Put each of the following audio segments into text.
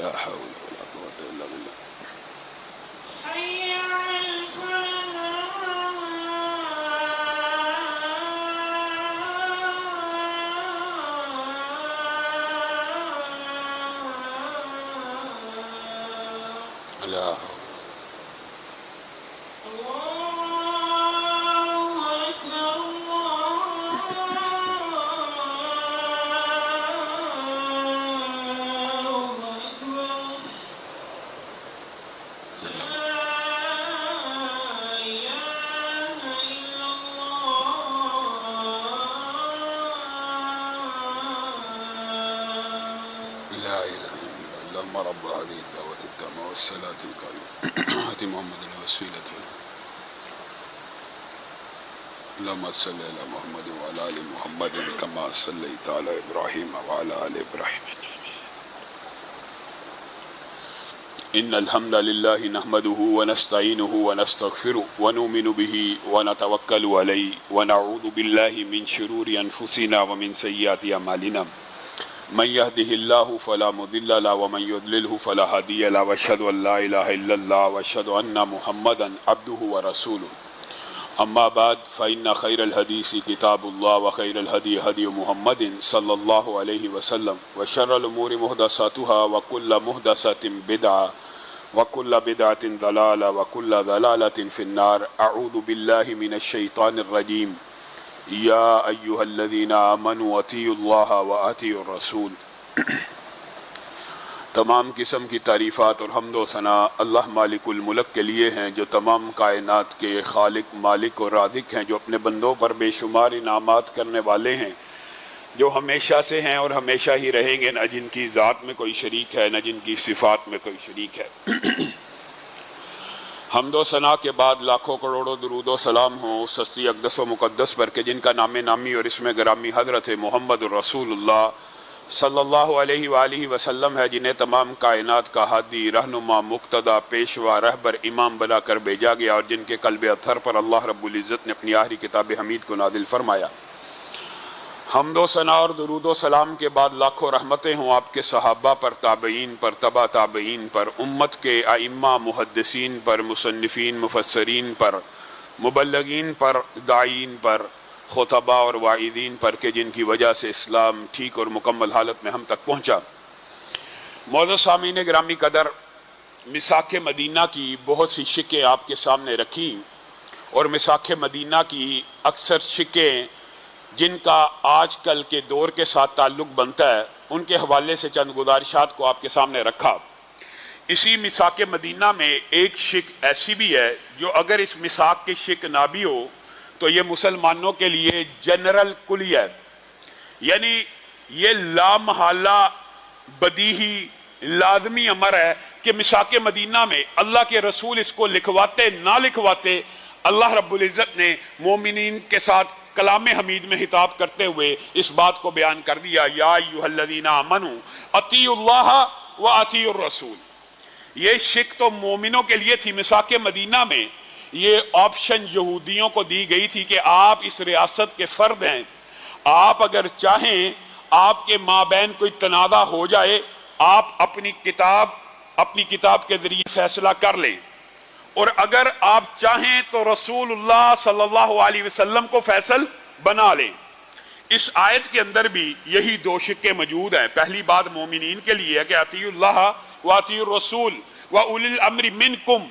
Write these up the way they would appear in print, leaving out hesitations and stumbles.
لا حول ولا قوة إلا بالله. حي على الفلاح. لا حول. لا إله إلا الله. اللهم رب هذه الدعوة التامة والصلاة القائمة آت محمد الوسيلة اللهم صل على محمد وعلى آل محمد كما صليت على إبراهيم وعلى آل إبراهيم. إن الحمد لله نحمده ونستعينه ونستغفره ونؤمن به ونتوكل عليه ونعوذ بالله من شرور أنفسنا ومن سيئات أعمالنا. من يهده الله فلا مضل له ومن يضلله فلا هادي له واشهد ان لا اله الا الله واشهد ان محمدا عبده ورسوله. اما بعد فان خير الحديث كتاب الله وخير الهدي هدي محمد صلى الله عليه وسلم وشر الامور محدثاتها وكل محدثة بدعة وكل بدعة ضلالة وكل ضلالة في النار. اعوذ بالله من الشيطان الرجيم. یا ایہا الذین آمنوا اطیعوا اللہ واطیعوا الرسول. تمام قسم کی تعریفات اور حمد و ثنا اللہ مالک الملک کے لیے ہیں جو تمام کائنات کے خالق مالک اور رازق ہیں، جو اپنے بندوں پر بے شمار انعامات کرنے والے ہیں، جو ہمیشہ سے ہیں اور ہمیشہ ہی رہیں گے، نہ جن کی ذات میں کوئی شریک ہے نہ جن کی صفات میں کوئی شریک ہے. حمد و ثنا کے بعد لاکھوں کروڑوں درود و سلام ہوں اس ہستی اقدس و مقدس پر کہ جن کا نام نامی اور اسم گرامی حضرت محمد الرسول اللہ صلی اللہ علیہ وآلہ وسلم ہے، جنہیں تمام کائنات کا ہادی رہنما مقتدی پیشوا رہبر امام بنا کر بھیجا گیا اور جن کے قلب اطہر پر اللہ رب العزت نے اپنی آخری کتاب حمید کو نازل فرمایا. حمد و ثنا اور درود و سلام کے بعد لاکھوں رحمتیں ہوں آپ کے صحابہ پر، تابعین پر، تبع تابعین پر، امت کے ائمہ محدثین پر، مصنفین مفسرین پر، مبلغین پر، داعین پر، خطباء اور واعظین پر کہ جن کی وجہ سے اسلام ٹھیک اور مکمل حالت میں ہم تک پہنچا. معزز سامعین گرامی قدر، مساک مدینہ کی بہت سی شکیں آپ کے سامنے رکھی اور مساک مدینہ کی اکثر شکیں جن کا آج کل کے دور کے ساتھ تعلق بنتا ہے ان کے حوالے سے چند گزارشات کو آپ کے سامنے رکھا. اسی مساک مدینہ میں ایک شک ایسی بھی ہے جو اگر اس مساک کی شک نہ بھی ہو تو یہ مسلمانوں کے لیے جنرل کلی ہے، یعنی یہ لامحالہ بدیہی لازمی امر ہے کہ مساک مدینہ میں اللہ کے رسول اس کو لکھواتے نہ لکھواتے اللہ رب العزت نے مومنین کے ساتھ کلام حمید میں خطاب کرتے ہوئے اس بات کو بیان کر دیا، یا ایھا الذین آمنوا اطیعوا اللہ واطیعوا الرسول. یہ شک تو مومنوں کے لیے تھی. مساک مدینہ میں یہ آپشن یہودیوں کو دی گئی تھی کہ آپ اس ریاست کے فرد ہیں، آپ اگر چاہیں آپ کے مابین کوئی تنازع ہو جائے آپ اپنی کتاب کے ذریعے فیصلہ کر لیں، اور اگر آپ چاہیں تو رسول اللہ صلی اللہ علیہ وسلم کو فیصل بنا لیں. اس آیت کے اندر بھی یہی دو شکیں موجود ہیں. پہلی بات مومنین کے لیے ہے کہ اطیعوا اللہ واطیعوا الرسول واولی الامر منکم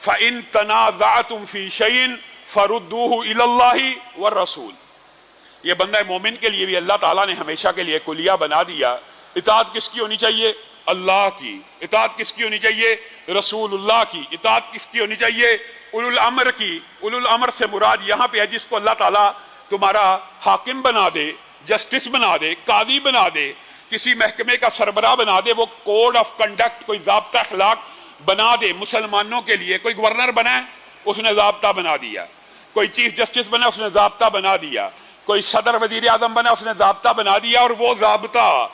فإن تنازعتم فی شیء فردوہ الی اللہ والرسول. یہ بندہ مومن کے لیے بھی اللہ تعالیٰ نے ہمیشہ کے لیے کلیہ بنا دیا. اطاعت کس کی ہونی چاہیے؟ اللہ کی. اطاعت کس کی ہونی چاہیے؟ رسول اللہ کی. اطاعت کس کی ہونی چاہیے؟ اولو الامر کی. اولو الامر سے مراد یہاں پہ ہے جس کو اللہ تعالیٰ تمہارا حاکم بنا دے، جسٹس بنا دے، قاضی بنا دے، کسی محکمے کا سربراہ بنا دے، وہ کوڈ آف کنڈکٹ کوئی ضابطہ اخلاق بنا دے مسلمانوں کے لیے. کوئی گورنر بنا ہے اس نے ضابطہ بنا دیا، کوئی چیف جسٹس بنا اس نے ضابطہ بنا دیا، کوئی صدر وزیر اعظم بنا اس نے ضابطہ بنا دیا، اور وہ ضابطہ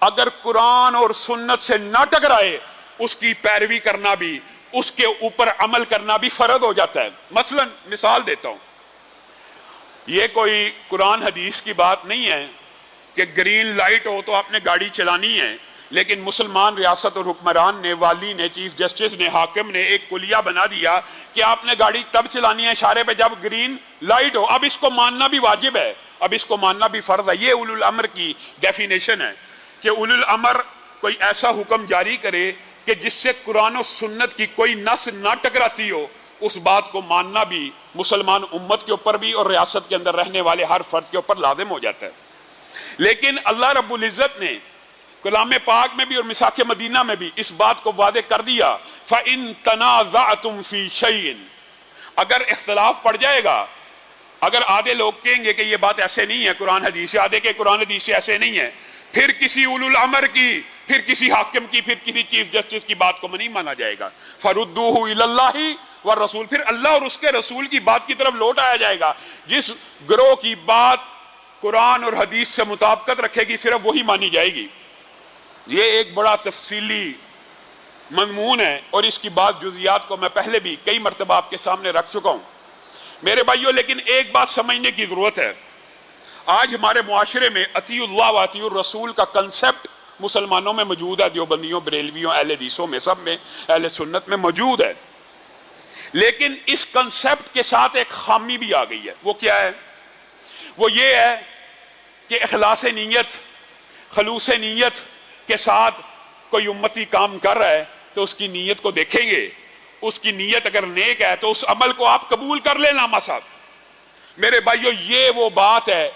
اگر قرآن اور سنت سے نہ ٹکرائے اس کی پیروی کرنا بھی، اس کے اوپر عمل کرنا بھی فرض ہو جاتا ہے. مثلا مثال دیتا ہوں, یہ کوئی قرآن حدیث کی بات نہیں ہے کہ گرین لائٹ ہو تو آپ نے گاڑی چلانی ہے, لیکن مسلمان ریاست اور حکمران نے, والی نے, چیف جسٹس نے, حاکم نے ایک کلیہ بنا دیا کہ آپ نے گاڑی تب چلانی ہے اشارے پہ جب گرین لائٹ ہو. اب اس کو ماننا بھی واجب ہے, اب اس کو ماننا بھی فرض ہے. یہ اولو الامر کی ڈیفینیشن ہے کہ اولو الامر کوئی ایسا حکم جاری کرے کہ جس سے قرآن و سنت کی کوئی نص نہ ٹکراتی ہو, اس بات کو ماننا بھی مسلمان امت کے اوپر بھی اور ریاست کے اندر رہنے والے ہر فرد کے اوپر لازم ہو جاتا ہے. لیکن اللہ رب العزت نے کلام پاک میں بھی اور میثاق مدینہ میں بھی اس بات کو واضح کر دیا, فَإِن تَنَازَعْتُمْ فِي شَيْءٍ, اگر اختلاف پڑ جائے گا, اگر آدھے لوگ کہیں گے کہ یہ بات ایسے نہیں ہے قرآن حدیث سے, آدھے کہ قرآن حدیث سے ایسے نہیں ہے, پھر کسی اولو الامر کی, پھر کسی حاکم کی, پھر کسی چیف جسٹس کی بات کو نہیں مانا جائے گا. فَرُدُّوهُ إِلَى اللَّهِ وَالرَّسُولِ, پھر اللہ اور اس کے رسول کی بات کی طرف لوٹ آیا جائے گا. جس گروہ کی بات قرآن اور حدیث سے مطابقت رکھے گی صرف وہی مانی جائے گی. یہ ایک بڑا تفصیلی مضمون ہے اور اس کی بات جزیات کو میں پہلے بھی کئی مرتبہ آپ کے سامنے رکھ چکا ہوں میرے بھائیوں. لیکن ایک بات سمجھنے کی ضرورت ہے, آج ہمارے معاشرے میں اطیع اللہ و اطیع الرسول کا کنسپٹ مسلمانوں میں موجود ہے, دیوبندیوں, بریلویوں, اہل حدیثوں میں, سب میں, اہل سنت میں موجود ہے. لیکن اس کنسپٹ کے ساتھ ایک خامی بھی آ گئی ہے. وہ کیا ہے؟ وہ یہ ہے کہ اخلاص نیت, خلوص نیت کے ساتھ کوئی امتی کام کر رہا ہے تو اس کی نیت کو دیکھیں گے, اس کی نیت اگر نیک ہے تو اس عمل کو آپ قبول کر لیں. نامہ صاحب میرے بھائیو, یہ وہ بات ہے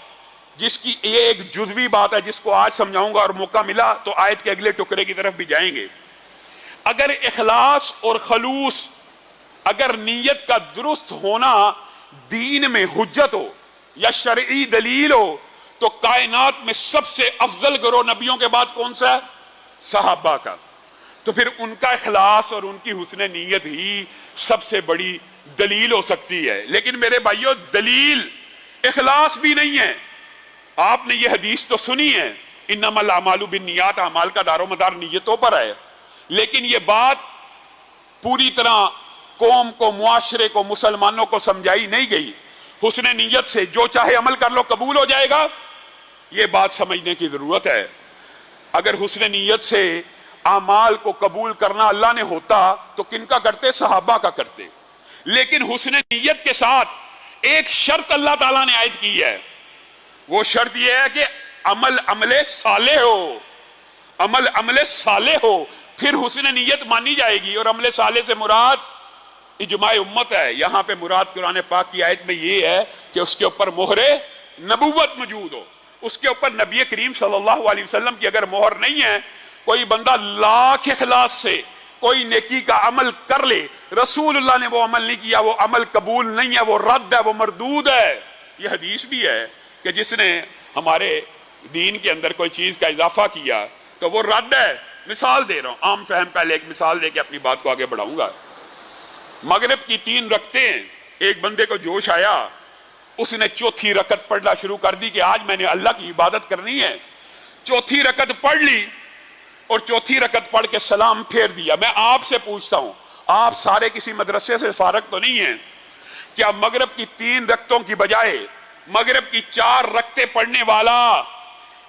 جس کی, یہ ایک جزوی بات ہے جس کو آج سمجھاؤں گا, اور موقع ملا تو آیت کے اگلے ٹکڑے کی طرف بھی جائیں گے. اگر اخلاص اور خلوص, اگر نیت کا درست ہونا دین میں حجت ہو یا شرعی دلیل ہو, تو کائنات میں سب سے افضل گروہ نبیوں کے بعد کون سا ہے؟ صحابہ کا. تو پھر ان کا اخلاص اور ان کی حسن نیت ہی سب سے بڑی دلیل ہو سکتی ہے. لیکن میرے بھائیوں, دلیل اخلاص بھی نہیں ہے. آپ نے یہ حدیث تو سنی ہے, انما الاعمال بالنیات, اعمال کا دار و مدار نیتوں پر ہے. لیکن یہ بات پوری طرح قوم کو, معاشرے کو, مسلمانوں کو سمجھائی نہیں گئی. حسن نیت سے جو چاہے عمل کر لو قبول ہو جائے گا, یہ بات سمجھنے کی ضرورت ہے. اگر حسن نیت سے اعمال کو قبول کرنا اللہ نے ہوتا تو کن کا کرتے؟ صحابہ کا کرتے. لیکن حسن نیت کے ساتھ ایک شرط اللہ تعالیٰ نے عائد کی ہے. وہ شرط یہ ہے کہ عمل صالح ہو, عمل صالح ہو, پھر حسن نیت مانی جائے گی. اور عمل صالح سے مراد اجماع امت ہے. یہاں پہ مراد قرآن پاک کی آیت میں یہ ہے کہ اس کے اوپر مہر نبوت موجود ہو, اس کے اوپر نبی کریم صلی اللہ علیہ وسلم کی اگر مہر نہیں ہے, کوئی بندہ لاکھ اخلاص سے کوئی نیکی کا عمل کر لے, رسول اللہ نے وہ عمل نہیں کیا, وہ عمل قبول نہیں ہے, وہ رد ہے, وہ مردود ہے. یہ حدیث بھی ہے کہ جس نے ہمارے دین کے اندر کوئی چیز کا اضافہ کیا تو وہ رد ہے. مثال دے رہا ہوں, عام فہم, پہلے ایک مثال دے کے اپنی بات کو آگے بڑھاؤں گا. مغرب کی 3 رکعتیں, ایک بندے کو جوش آیا, اس نے چوتھی رکعت پڑھنا شروع کر دی کہ آج میں نے اللہ کی عبادت کرنی ہے. چوتھی رکعت پڑھ لی اور چوتھی رکعت پڑھ کے سلام پھیر دیا. میں آپ سے پوچھتا ہوں, آپ سارے کسی مدرسے سے فارغ تو نہیں ہیں, کیا مغرب کی 3 رکعتوں کی بجائے مغرب کی 4 رکعتیں پڑھنے والا,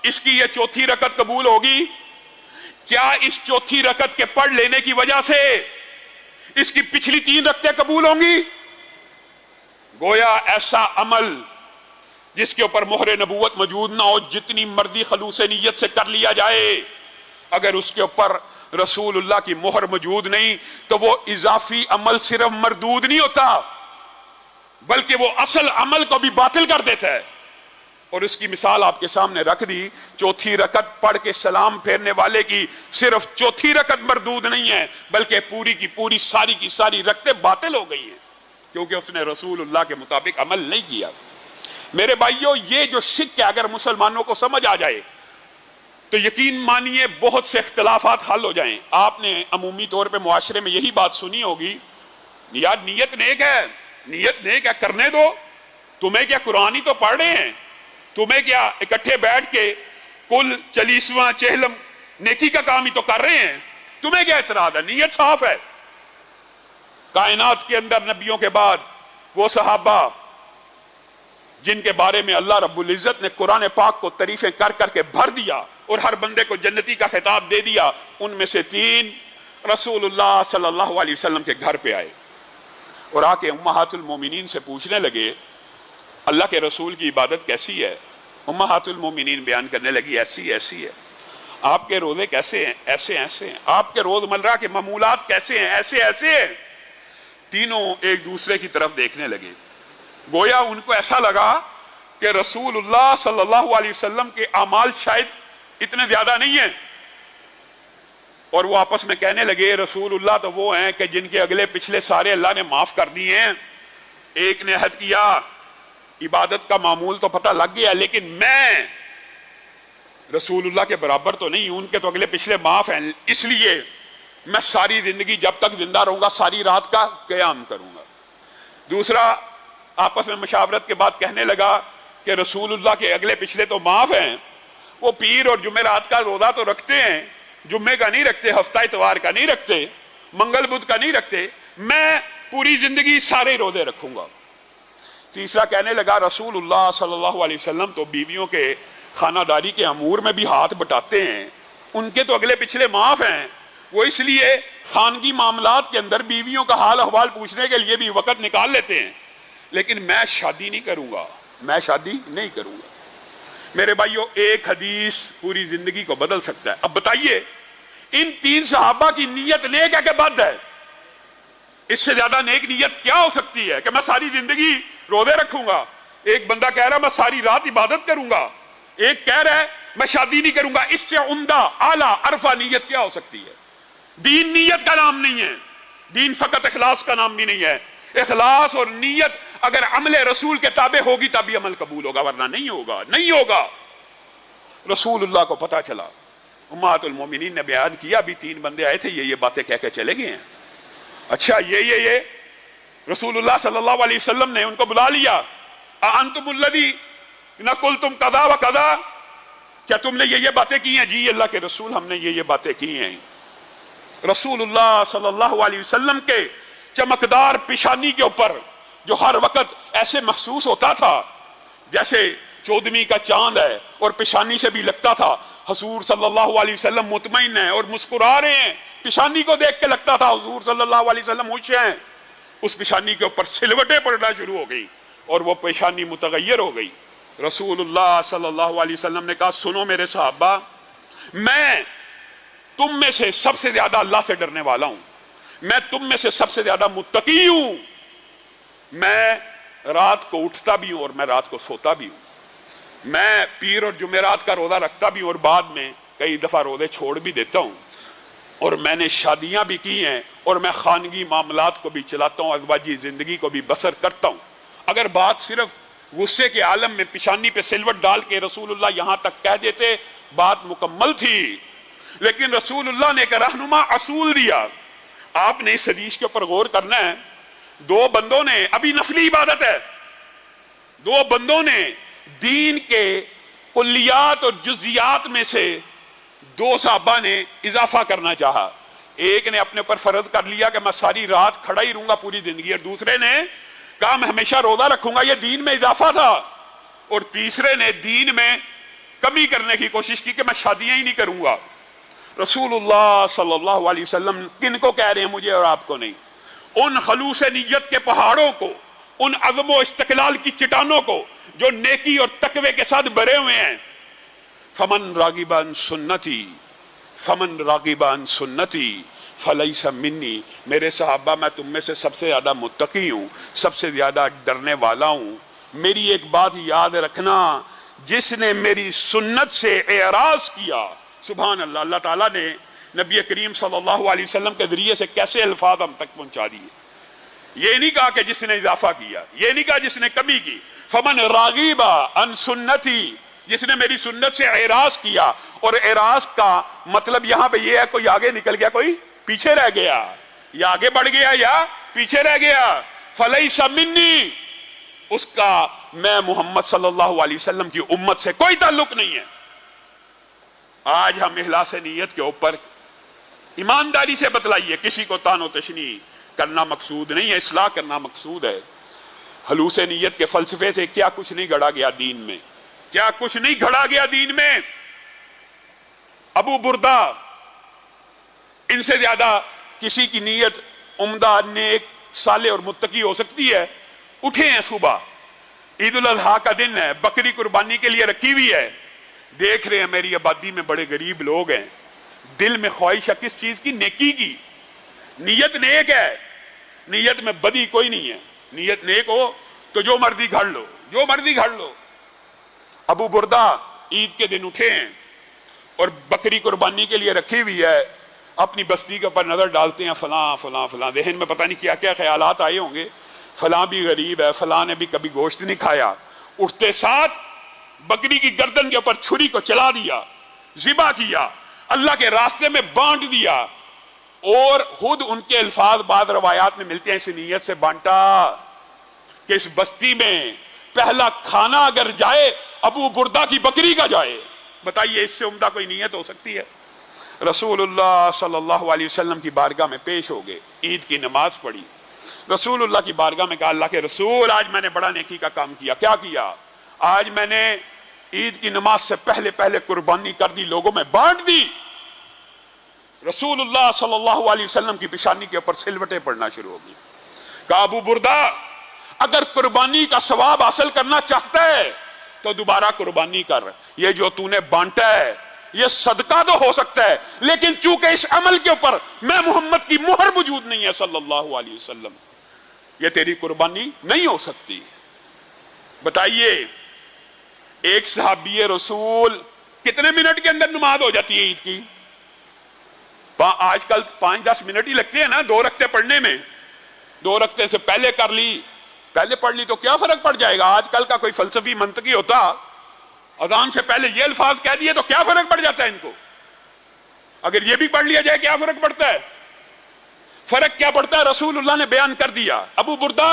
اس کی یہ چوتھی رکعت قبول ہوگی؟ کیا اس چوتھی رکعت کے پڑھ لینے کی وجہ سے اس کی پچھلی 3 رکعتیں قبول ہوں گی؟ گویا ایسا عمل جس کے اوپر مہر نبوت موجود نہ ہو, جتنی مرضی خلوص نیت سے کر لیا جائے, اگر اس کے اوپر رسول اللہ کی مہر موجود نہیں تو وہ اضافی عمل صرف مردود نہیں ہوتا بلکہ وہ اصل عمل کو بھی باطل کر دیتا ہے. اور اس کی مثال آپ کے سامنے رکھ دی. چوتھی رکعت پڑھ کے سلام پھیرنے والے کی صرف چوتھی رکعت مردود نہیں ہے بلکہ پوری کی پوری ساری کی ساری رکعتیں باطل ہو گئی ہیں, کیونکہ اس نے رسول اللہ کے مطابق عمل نہیں کیا. میرے بھائیوں, یہ جو شک ہے اگر مسلمانوں کو سمجھ آ جائے تو یقین مانیے بہت سے اختلافات حل ہو جائیں. آپ نے عمومی طور پہ معاشرے میں یہی بات سنی ہوگی, یار نیت نیک ہے, نیت نیک ہے, کرنے دو, تمہیں کیا قرآن ہی تو پڑھ رہے ہیں, تمہیں کیا اکٹھے بیٹھ کے کل 40واں 46 نیکی کا کام ہی تو کر رہے ہیں, تمہیں کیا اعتراض ہے, نیت صاف ہے. کائنات کے اندر نبیوں کے بعد وہ صحابہ جن کے بارے میں اللہ رب العزت نے قرآن پاک کو تعریفیں کر کر کے بھر دیا اور ہر بندے کو جنتی کا خطاب دے دیا، ان میں سے 3 رسول اللہ صلی اللہ علیہ وسلم کے گھر پہ آئے اور آ کے امہات المومنین سے پوچھنے لگے اللہ کے رسول کی عبادت کیسی ہے؟ امہات المومنین بیان کرنے لگی ایسی ایسی ہے۔ آپ کے روزے کیسے ہیں؟ ایسے ایسے ہیں۔ آپ کے روزمرہ کے معمولات کیسے ہیں؟ ایسے ایسے ہیں۔ تینوں ایک دوسرے کی طرف دیکھنے لگے، گویا ان کو ایسا لگا کہ رسول اللہ صلی اللہ علیہ وسلم کے اعمال شاید اتنے زیادہ نہیں ہیں، اور وہ آپس میں کہنے لگے رسول اللہ تو وہ ہیں کہ جن کے اگلے پچھلے سارے اللہ نے معاف کر دیے ہیں، ایک نے عہد کیا، عبادت کا معمول تو پتہ لگ گیا، لیکن میں رسول اللہ کے برابر تو نہیں، ان کے تو اگلے پچھلے معاف ہیں، اس لیے میں ساری زندگی جب تک زندہ رہوں گا ساری رات کا قیام کروں گا۔ دوسرا آپس میں مشاورت کے بعد کہنے لگا کہ رسول اللہ کے اگلے پچھلے تو معاف ہیں، وہ پیر اور جمعرات کا روزہ تو رکھتے ہیں، جمعے کا نہیں رکھتے، ہفتہ اتوار کا نہیں رکھتے، منگل بدھ کا نہیں رکھتے، میں پوری زندگی سارے روزے رکھوں گا۔ تیسرا کہنے لگا رسول اللہ صلی اللہ علیہ وسلم تو بیویوں کے خانہ داری کے امور میں بھی ہاتھ بٹاتے ہیں، ان کے تو اگلے پچھلے معاف ہیں، وہ اس لیے خانگی معاملات کے اندر بیویوں کا حال احوال پوچھنے کے لیے بھی وقت نکال لیتے ہیں، لیکن میں شادی نہیں کروں گا، میں شادی نہیں کروں گا۔ میرے بھائیو، ایک حدیث پوری زندگی کو بدل سکتا ہے۔ اب بتائیے ان 3 صحابہ کی نیت نیک ہے کہ بد ہے؟ اس سے زیادہ نیک نیت کیا ہو سکتی ہے کہ میں ساری زندگی روزے رکھوں گا؟ ایک بندہ کہہ رہا میں ساری رات عبادت کروں گا، ایک کہہ رہا ہے میں شادی نہیں کروں گا۔ اس سے عمدہ اعلیٰ عرفہ نیت کیا ہو سکتی ہے؟ دین نیت کا نام نہیں ہے، دین فقط اخلاص کا نام بھی نہیں ہے۔ اخلاص اور نیت اگر عمل رسول کے تابع ہوگی تبھی عمل قبول ہوگا، ورنہ نہیں ہوگا، نہیں ہوگا۔ رسول اللہ کو پتا چلا، امہات المومنین نے بیان کیا، ابھی 3 بندے آئے تھے، یہ باتیں کہہ کے چلے گئے ہیں۔ اچھا یہ رسول اللہ صلی اللہ علیہ وسلم نے ان کو بلا لیا، انتم الذین قلتم قضا و قضا، کیا تم نے یہ باتیں کی ہیں؟ جی اللہ کے رسول ہم نے یہ باتیں کی ہیں۔ رسول اللہ صلی اللہ علیہ وسلم کے چمکدار پیشانی کے اوپر جو ہر وقت ایسے محسوس ہوتا تھا جیسے 14ویں کا چاند ہے، اور پیشانی سے بھی لگتا تھا حضور صلی اللہ علیہ وسلم مطمئن ہیں اور مسکرا رہے ہیں، پیشانی کو دیکھ کے لگتا تھا حضور صلی اللہ علیہ وسلم خوش ہیں۔ اس پیشانی کے اوپر سلوٹیں پڑنا شروع ہو گئی اور وہ پیشانی متغیر ہو گئی۔ رسول اللہ صلی اللہ علیہ وسلم نے کہا سنو میرے صحابہ، میں تم میں سے سب سے زیادہ اللہ سے ڈرنے والا ہوں، میں تم میں سے سب سے زیادہ متقی ہوں، میں رات کو اٹھتا بھی ہوں اور میں رات کو سوتا بھی ہوں، میں پیر اور جمعرات کا روزہ رکھتا بھی ہوں اور بعد میں کئی دفعہ روزے چھوڑ بھی دیتا ہوں، اور میں نے شادیاں بھی کی ہیں اور میں خانگی معاملات کو بھی چلاتا ہوں، ازواجی زندگی کو بھی بسر کرتا ہوں۔ اگر بات صرف غصے کے عالم میں پیشانی پہ سلوٹ ڈال کے رسول اللہ یہاں تک کہہ دیتے بات مکمل تھی، لیکن رسول اللہ نے ایک رہنما اصول دیا۔ آپ نے اس حدیث کے اوپر غور کرنا ہے، 2 بندوں نے، ابھی نفلی عبادت ہے، 2 بندوں نے دین کے کلیات اور جزیات میں سے 2 صحابہ نے اضافہ کرنا چاہا۔ ایک نے اپنے اوپر فرض کر لیا کہ میں ساری رات کھڑا ہی رہوں گا پوری زندگی، اور دوسرے نے کہا میں ہمیشہ روزہ رکھوں گا، یہ دین میں اضافہ تھا، اور تیسرے نے دین میں کمی کرنے کی کوشش کی کہ میں شادیاں ہی نہیں کروں گا۔ رسول اللہ صلی اللہ علیہ وسلم کن کو کہہ رہے ہیں؟ مجھے اور آپ کو نہیں، ان خلوص نیت کے پہاڑوں کو، ان عزم و استقلال کی چٹانوں کو جو نیکی اور تقوی کے ساتھ بھرے ہوئے ہیں۔ فمن راغب عن سنتی، فمن راغب عن سنتی فلیس منی، میرے صحابہ میں تم میں سے سب سے زیادہ متقی ہوں، سب سے زیادہ ڈرنے والا ہوں۔ میری ایک بات یاد رکھنا، جس نے میری سنت سے اعراض کیا، سبحان اللہ، اللہ تعالیٰ نے نبی کریم صلی اللہ علیہ وسلم کے ذریعے سے کیسے الفاظ ہم تک پہنچا دیے۔ یہ نہیں کہا کہ جس نے اضافہ کیا، یہ نہیں کہا جس نے کمی کی، فمن راغب عن سنتی، جس نے میری سنت سے اعراض کیا، اور اعراض کا مطلب یہاں پہ یہ ہے کوئی آگے نکل گیا کوئی پیچھے رہ گیا، یا آگے بڑھ گیا یا پیچھے رہ گیا، فلیس منی، اس کا میں محمد صلی اللہ علیہ وسلم کی امت سے کوئی تعلق نہیں ہے۔ آج ہم اخلاص نیت کے اوپر ایمانداری سے بتلائیے، کسی کو تان و تشنی کرنا مقصود نہیں ہے، اصلاح کرنا مقصود ہے۔ خلوص نیت کے فلسفے سے کیا کچھ نہیں گھڑا گیا دین میں، کیا کچھ نہیں گھڑا گیا دین میں۔ ابو بردہ، ان سے زیادہ کسی کی نیت عمدہ، نیک، صالح اور متقی ہو سکتی ہے؟ اٹھے ہیں صبح، عید الاضحیٰ کا دن ہے، بکری قربانی کے لیے رکھی ہوئی ہے، دیکھ رہے ہیں میری آبادی میں بڑے غریب لوگ ہیں، دل میں خواہش ہے کس چیز کی؟ نیکی کی، نیت نیک ہے، نیت میں بدی کوئی نہیں ہے، نیت نیک ہو تو جو مرضی گھڑ لو، جو مرضی گھڑ لو۔ ابو بردہ عید کے دن اٹھے ہیں اور بکری قربانی کے لیے رکھی ہوئی ہے، اپنی بستی کے اوپر نظر ڈالتے ہیں، فلاں فلاں فلاں، ذہن میں پتہ نہیں کیا کیا خیالات آئے ہوں گے، فلاں بھی غریب ہے، فلاں نے بھی کبھی گوشت نہیں کھایا۔ اٹھتے ساتھ بکری کی گردن کے اوپر چھری کو چلا دیا، ذبح کیا، اللہ کے راستے میں بانٹ دیا، اور خود ان کے الفاظ بعض روایات میں ملتے ہیں اس نیت سے بانٹا کہ اس بستی میں پہلا کھانا اگر جائے ابو بردہ کی بکری کا جائے۔ بتائیے اس سے عمدہ کوئی نیت ہو سکتی ہے؟ رسول اللہ صلی اللہ علیہ وسلم کی بارگاہ میں پیش ہو گئے، عید کی نماز پڑھی، رسول اللہ کی بارگاہ میں کہا اللہ کے رسول آج میں نے بڑا نیکی کا کام کیا۔ کیا کیا؟ آج میں نے عید کی نماز سے پہلے پہلے قربانی کر دی، لوگوں میں بانٹ دی۔ رسول اللہ صلی اللہ علیہ وسلم کی پیشانی کے اوپر سلوٹیں پڑنا شروع ہوگی۔ کہا ابو بردہ اگر قربانی کا ثواب حاصل کرنا چاہتا ہے تو دوبارہ قربانی کر، یہ جو تو نے بانٹا ہے یہ صدقہ تو ہو سکتا ہے، لیکن چونکہ اس عمل کے اوپر میں محمد کی مہر موجود نہیں ہے صلی اللہ علیہ وسلم، یہ تیری قربانی نہیں ہو سکتی۔ بتائیے ایک صحابی رسول کتنے منٹ کے اندر نماز ہو جاتی ہے عید کی؟ آج کل 5-10 منٹ ہی لگتے ہیں نا 2 رکعتیں پڑھنے میں، 2 رکعتیں سے پہلے کر لی، پہلے پڑھ لی تو کیا فرق پڑ جائے گا؟ آج کل کا کوئی فلسفی منطقی ہوتا اذان سے پہلے یہ الفاظ کہہ دیے تو کیا فرق پڑ جاتا ہے ان کو؟ اگر یہ بھی پڑھ لیا جائے کیا فرق پڑتا ہے؟ فرق کیا پڑتا ہے؟ رسول اللہ نے بیان کر دیا۔ ابو بردہ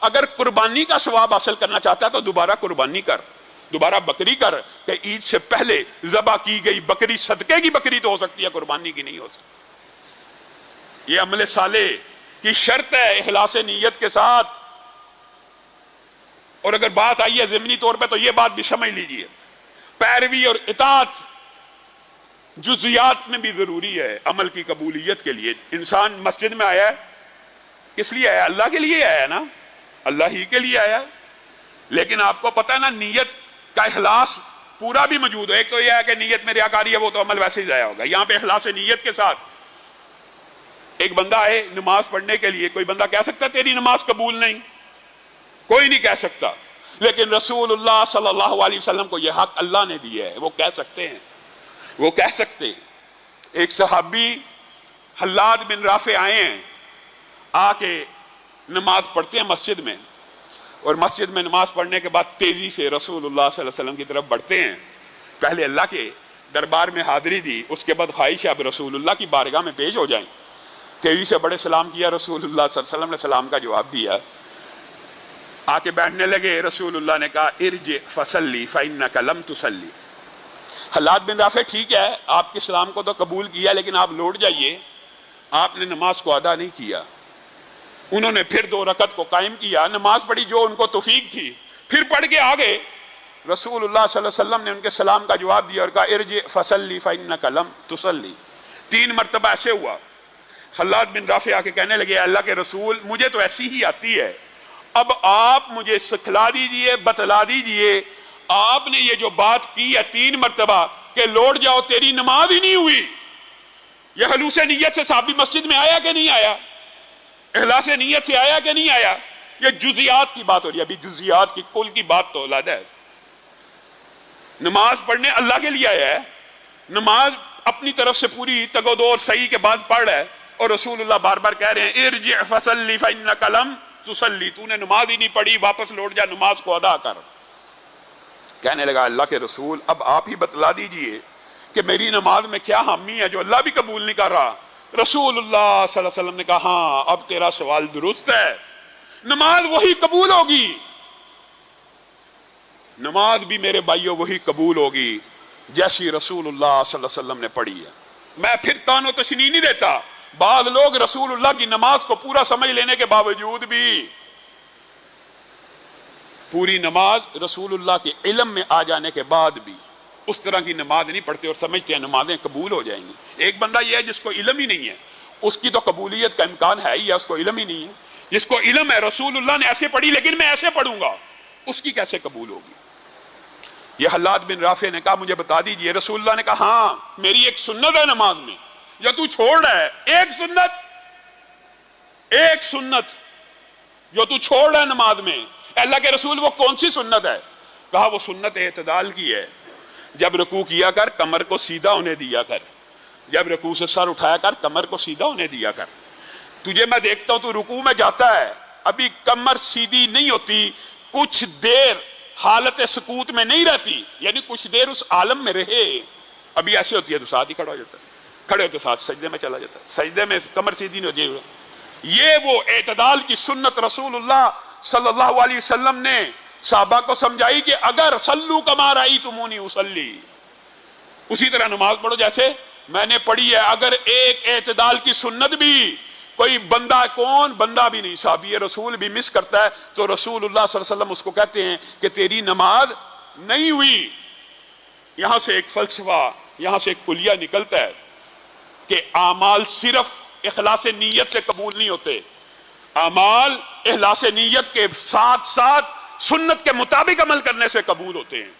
اگر قربانی کا ثواب حاصل کرنا چاہتا ہے تو دوبارہ قربانی کر، دوبارہ بکری کر، کہ عید سے پہلے ذبح کی گئی بکری صدقے کی بکری تو ہو سکتی ہے، قربانی کی نہیں ہو سکتی۔ یہ عمل صالح کی شرط ہے اخلاص نیت کے ساتھ۔ اور اگر بات آئی ہے ضمنی طور پہ تو یہ بات بھی سمجھ لیجئے، پیروی اور اطاعت جزیات میں بھی ضروری ہے عمل کی قبولیت کے لیے۔ انسان مسجد میں آیا ہے کس لیے آیا؟ اللہ کے لیے آیا نا، اللہ ہی کے لیے آیا، لیکن آپ کو پتہ ہے نا نیت کا اخلاص پورا بھی موجود ہے۔ ایک تو یہ ہے کہ نیت میں ریاکاری ہے، وہ تو عمل ویسے ہی ضائع ہوگا۔ یہاں پہ اخلاص نیت کے ساتھ ایک بندہ ہے نماز پڑھنے کے لیے، کوئی بندہ کہہ سکتا ہے تیری نماز قبول نہیں؟ کوئی نہیں کہہ سکتا، لیکن رسول اللہ صلی اللہ علیہ وسلم کو یہ حق اللہ نے دیا ہے، وہ کہہ سکتے ہیں، وہ کہہ سکتے ہیں۔ ایک صحابی حلاد بن رافع آئے ہیں، آ کے نماز پڑھتے ہیں مسجد میں، اور مسجد میں نماز پڑھنے کے بعد تیزی سے رسول اللہ صلی اللہ علیہ وسلم کی طرف بڑھتے ہیں۔ پہلے اللہ کے دربار میں حاضری دی، اس کے بعد خواہش ہے اب رسول اللہ کی بارگاہ میں پیش ہو جائیں۔ تیزی سے بڑے سلام کیا، رسول اللہ صلی اللہ علیہ وسلم نے سلام کا جواب دیا، آ کے بیٹھنے لگے۔ رسول اللہ نے کہا ارجع فصلی فإنک لم تصلی۔ حلاد بن رافع ٹھیک ہے آپ کے سلام کو تو قبول کیا، لیکن آپ لوٹ جائیے، آپ نے نماز کو ادا نہیں کیا۔ انہوں نے پھر 2 رکعت کو قائم کیا، نماز پڑھی جو ان کو توفیق تھی، پھر پڑھ کے آگے رسول اللہ صلی اللہ علیہ وسلم نے ان کے سلام کا جواب دیا اور کہا ارجع فصلی فإنک لم تصلی۔ 3 مرتبہ ایسے ہوا۔ حلاد بن رافع آ کے کہنے لگے اللہ کے رسول مجھے تو ایسی ہی آتی ہے، اب آپ مجھے سکھلا دیجئے، بتلا دیجئے، آپ نے یہ جو بات کی ہے 3 مرتبہ کہ لوٹ جاؤ تیری نماز ہی نہیں ہوئی، یہ خلوص نیت سے صحابی مسجد میں آیا کہ نہیں آیا؟ اخلاص نیت سے آیا کہ نہیں آیا؟ یہ جزیات کی بات ہو رہی ہے، ابھی جزیات کی کل کی بات تو علیحدہ ہے۔ نماز پڑھنے اللہ کے لیے آیا ہے، نماز اپنی طرف سے پوری تگودو اور صحیح کے بعد پڑھ رہا ہے، اور رسول اللہ بار بار کہہ رہے ہیں ارجع فصلی فإنک لم تصلی، تو نے نماز ہی نہیں پڑھی، واپس لوٹ جا، نماز کو ادا کر۔ کہنے لگا اللہ کے رسول اب آپ ہی بتلا دیجئے کہ میری نماز میں کیا خامی ہے جو اللہ بھی قبول نہیں کر رہا؟ رسول اللہ صلی اللہ علیہ وسلم نے کہا ہاں اب تیرا سوال درست ہے، نماز وہی قبول ہوگی، نماز بھی میرے بھائیوں وہی قبول ہوگی جیسی رسول اللہ صلی اللہ علیہ وسلم نے پڑھی ہے۔ میں پھر تان و تشنیع نہیں دیتا، بعض لوگ رسول اللہ کی نماز کو پورا سمجھ لینے کے باوجود بھی پوری نماز رسول اللہ کے علم میں آ جانے کے بعد بھی اس طرح کی نماز نہیں پڑھتے اور سمجھتے ہیں نمازیں قبول ہو جائیں گی۔ ایک بندہ یہ ہے جس کو علم ہی نہیں ہے، اس کی تو قبولیت کا امکان ہے ہی ہے، اس کو علم ہی نہیں ہے۔ جس کو علم ہے رسول اللہ نے ایسے پڑھی لیکن میں ایسے پڑھوں گا، اس کی کیسے قبول ہوگی؟ یہ حلاد بن رافع نے کہا مجھے بتا دیجئے، رسول اللہ نے کہا ہاں میری ایک سنت ہے نماز میں جو تو چھوڑ رہا ہے، ایک سنت جو تو چھوڑ رہا ہے نماز میں، اللہ کے رسول وہ کون سی سنت ہے؟ کہا وہ سنت اعتدال کی ہے، جب رکوع کیا کر کمر کو سیدھا ہونے دیا کر، جب رکوع سے سر اٹھایا کر کمر کو سیدھا ہونے دیا کر۔ تجھے میں دیکھتا ہوں تو رکوع میں جاتا ہے، ابھی کمر سیدھی نہیں ہوتی، کچھ دیر حالت سکوت میں نہیں رہتی، یعنی کچھ دیر اس عالم میں رہے، ابھی ایسے ہوتی ہے تو ساتھ ہی کھڑا ہو جاتا ہے، کھڑے ہوتے ساتھ سجدے میں چلا جاتا ہے، سجدے میں کمر سیدھی نہیں ہوتی۔ یہ وہ اعتدال کی سنت رسول اللہ صلی اللہ علیہ وسلم نے صحابہ کو سمجھائی کہ اگر صلو کما رأیتمونی اصلی، اسی طرح نماز پڑھو جیسے میں نے پڑھی ہے۔ اگر ایک اعتدال کی سنت بھی کوئی بندہ، کون بندہ بھی نہیں، صحابی رسول بھی مس کرتا ہے تو رسول اللہ صلی اللہ علیہ وسلم اس کو کہتے ہیں کہ تیری نماز نہیں ہوئی۔ یہاں سے ایک فلسفہ، یہاں سے ایک کلیہ نکلتا ہے کہ اعمال صرف اخلاص نیت سے قبول نہیں ہوتے، اعمال اخلاص نیت کے ساتھ ساتھ سنت کے مطابق عمل کرنے سے قبول ہوتے ہیں۔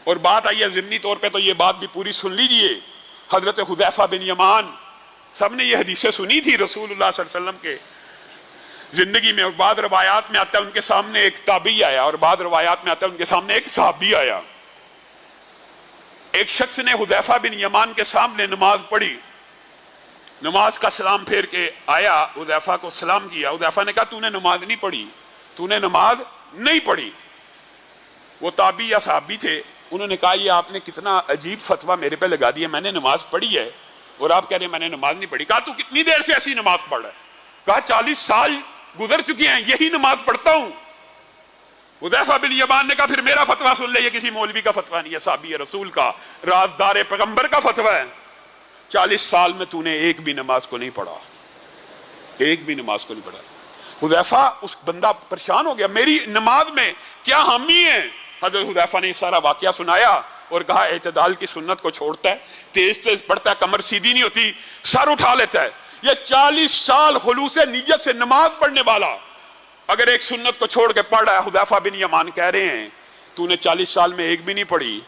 اور بات آئی ہے ضمنی طور پہ تو یہ بات بھی پوری سن لیجئے۔ حضرت حذیفہ بن یمان، سب نے یہ حدیثیں سنی تھی رسول اللہ صلی اللہ علیہ وسلم کے زندگی میں، اور بعض روایات میں آتا ہے ان کے سامنے ایک تابعی آیا، اور بعض روایات میں آتا ہے ان کے سامنے ایک صحابی آیا۔ ایک شخص نے حذیفہ بن یمان کے سامنے نماز پڑھی، نماز کا سلام پھیر کے آیا، حذیفہ کو سلام کیا، حذیفہ نے کہا تو نے نماز نہیں پڑھی، تو نے نماز نہیں پڑھی۔ وہ تابعی یا صحابی تھے، انہوں نے کہا یہ آپ نے کتنا عجیب فتویٰ میرے پہ لگا دیا، میں نے نماز پڑھی ہے اور آپ کہہ رہے ہیں میں نے نماز نہیں پڑھی۔ کہا تو کتنی دیر سے ایسی نماز پڑھ رہا ہے؟ کہا 40 سال گزر چکے ہیں یہی نماز پڑھتا ہوں۔ حذیفہ بن یمان نے کہا پھر میرا فتویٰ سن لے، یہ کسی مولوی کا فتویٰ نہیں ہے، صحابی رسول کا، رازدار پیغمبر کا فتویٰ ہے۔ 40 سال میں تو نے ایک بھی نماز کو نہیں پڑھا، ایک بھی نماز کو نہیں پڑھا۔ حذیفہ، اس بندہ پریشان ہو گیا، میری نماز میں کیا حامی ہے؟ حضرت حذیفہ نے سارا واقعہ سنایا اور کہا اعتدال کی سنت کو چھوڑتا ہے، تیز تیز پڑھتا ہے، کمر سیدھی نہیں ہوتی، سر اٹھا لیتا ہے۔ یہ 40 سال خلوص نیت سے نماز پڑھنے والا اگر ایک سنت کو چھوڑ کے پڑھ رہا ہے، حذیفہ بن یمان کہہ رہے ہیں تو نے 40 سال میں ایک بھی نہیں پڑھی،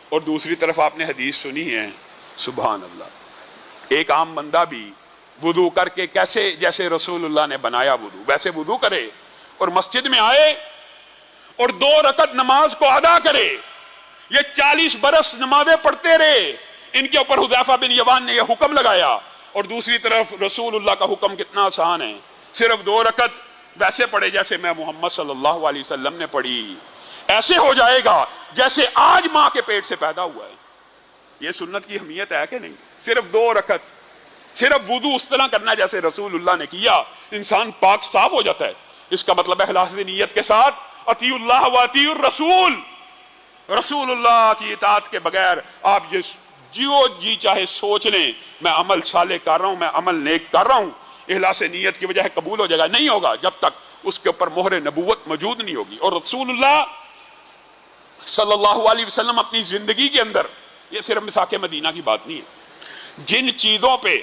اور دوسری طرف آپ نے حدیث سنی ہے، سبحان اللہ۔ ایک عام بندہ بھی وضو کر کے کیسے جیسے رسول اللہ نے بنایا وضو ویسے وضو کرے اور مسجد میں آئے اور 2 رکعت نماز کو ادا کرے۔ یہ 40 برس نمازیں پڑھتے رہے، ان کے اوپر حذیفہ بن یمان نے یہ حکم لگایا، اور دوسری طرف رسول اللہ کا حکم کتنا آسان ہے، صرف 2 رکعت ویسے پڑھے جیسے میں محمد صلی اللہ علیہ وسلم نے پڑھی، ایسے ہو جائے گا جیسے آج ماں کے پیٹ سے پیدا ہوا ہے۔ یہ سنت کی اہمیت ہے کہ نہیں؟ صرف 2 رکعت، صرف وضو اس طرح کرنا جیسے رسول اللہ نے کیا، انسان پاک صاف ہو جاتا ہے۔ اس کا مطلب ہے اخلاص نیت کے ساتھ اطیعوا اللہ و اطیعوا الرسول، رسول اللہ کی اطاعت کے بغیر آپ جو جی چاہے سوچ لیں میں عمل صالح کر رہا ہوں، میں عمل نیک کر رہا ہوں، اخلاص نیت کی وجہ ہے قبول ہو جائے گا، نہیں ہوگا جب تک اس کے اوپر مہر نبوت موجود نہیں ہوگی۔ اور رسول اللہ صلی اللہ علیہ وسلم اپنی زندگی کے اندر، یہ صرف مساق مدینہ کی بات نہیں ہے، جن چیزوں پہ